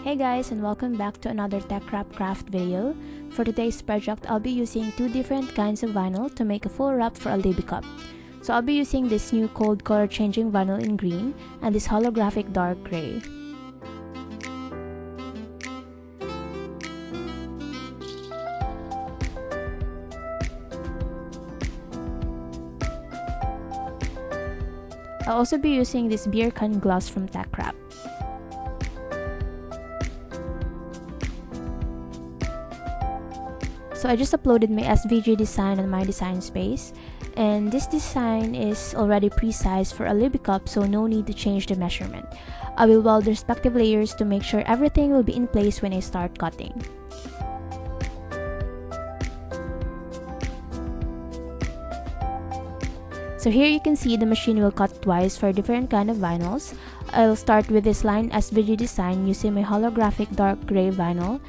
Hey guys, and welcome back to another TeckWrapCraft video. For today's project, I'll be using two different kinds of vinyl to make a full wrap for a Libbey cup. So I'll be using this new cold color changing vinyl in green and this holographic dark gray. I'll also be using this beer can gloss from TeckWrap. So I just uploaded my SVG design on my design space, and this design is already pre-sized for a Libbey cup, so no need to change the measurement. I will weld the respective layers to make sure everything will be in place when I start cutting. So here you can see the machine will cut twice for different kind of vinyls. I'll start with this line SVG design using my holographic dark gray vinyl.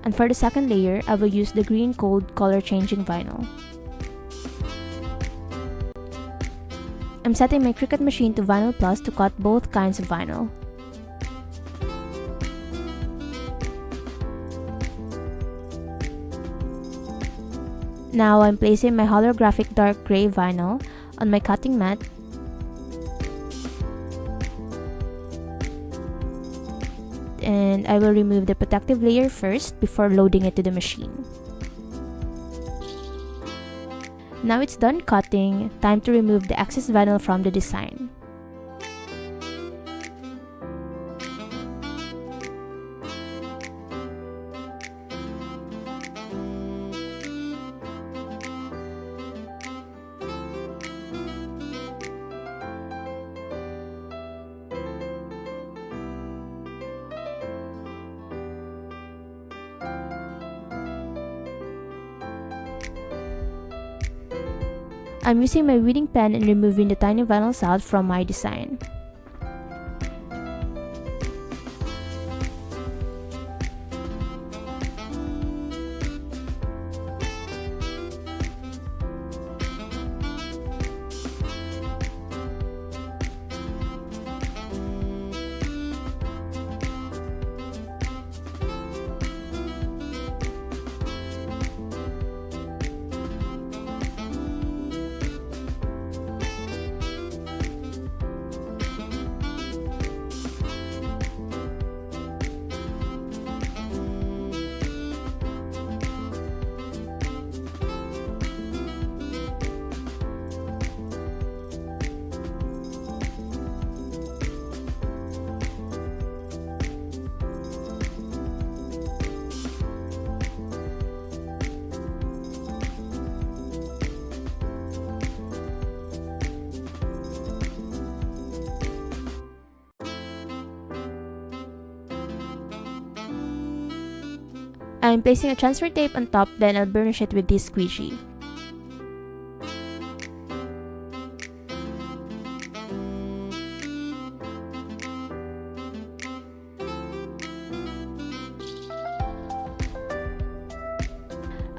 And for the second layer, I will use the green cold color changing vinyl. I'm setting my Cricut machine to Vinyl Plus to cut both kinds of vinyl. Now I'm placing my holographic dark gray vinyl on my cutting mat. And I will remove the protective layer first before loading it to the machine. Now it's done cutting, time to remove the excess vinyl from the design. I'm using my weeding pen and removing the tiny vinyls out from my design. I'm placing a transfer tape on top, then I'll burnish it with this squeegee.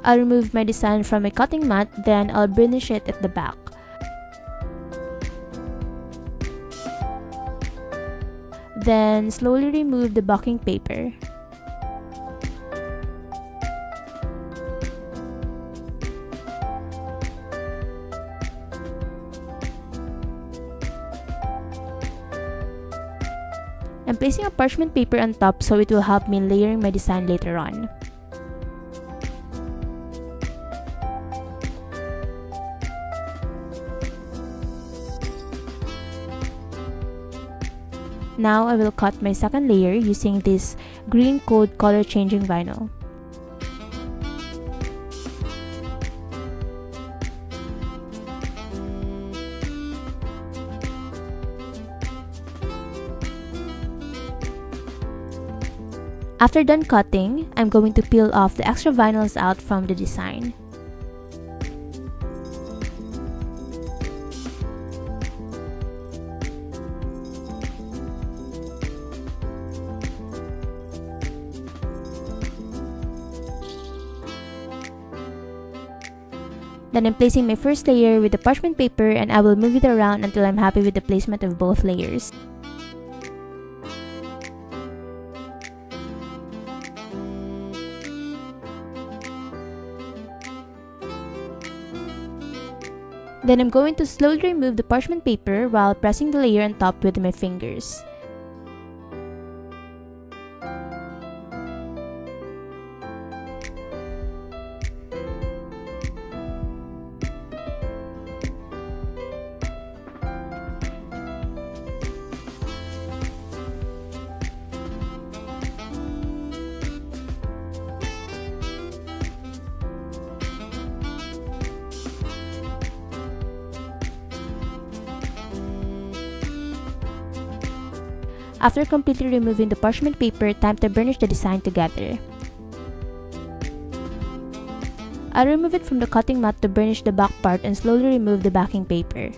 I'll remove my design from my cutting mat, then I'll burnish it at the back. Then slowly remove the backing paper. I'm placing a parchment paper on top so it will help me in layering my design later on. Now I will cut my second layer using this green cold color changing vinyl. After done cutting, I'm going to peel off the extra vinyls out from the design. Then I'm placing my first layer with the parchment paper, and I will move it around until I'm happy with the placement of both layers. Then I'm going to slowly remove the parchment paper while pressing the layer on top with my fingers. After completely removing the parchment paper, time to burnish the design together. I'll remove it from the cutting mat to burnish the back part and slowly remove the backing paper.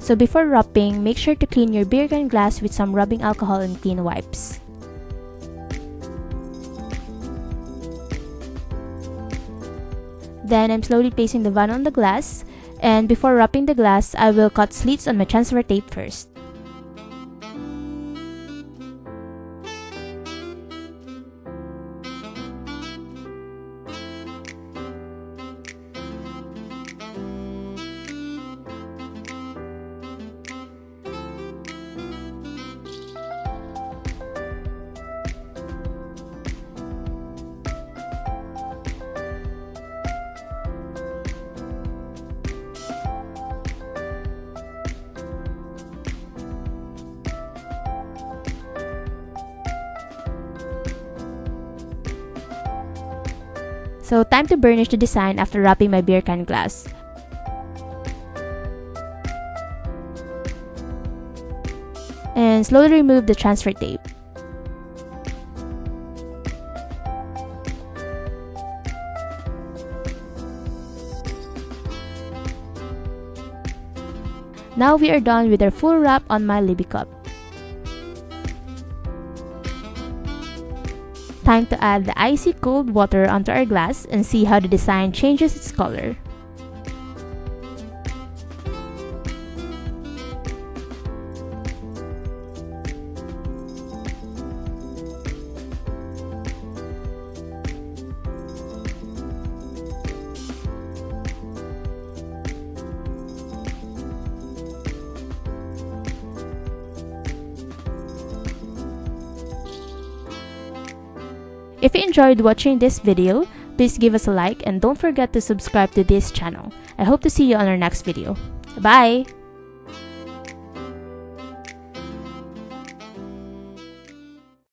So before wrapping, make sure to clean your beer can glass with some rubbing alcohol and clean wipes. Then I'm slowly placing the vinyl on the glass, and before wrapping the glass, I will cut slits on my transfer tape first. So time to burnish the design after wrapping my beer can glass. And slowly remove the transfer tape. Now we are done with our full wrap on my Libbey cup. Time to add the icy cold water onto our glass and see how the design changes its color. If you enjoyed watching this video, please give us a like and don't forget to subscribe to this channel. I hope to see you on our next video. Bye!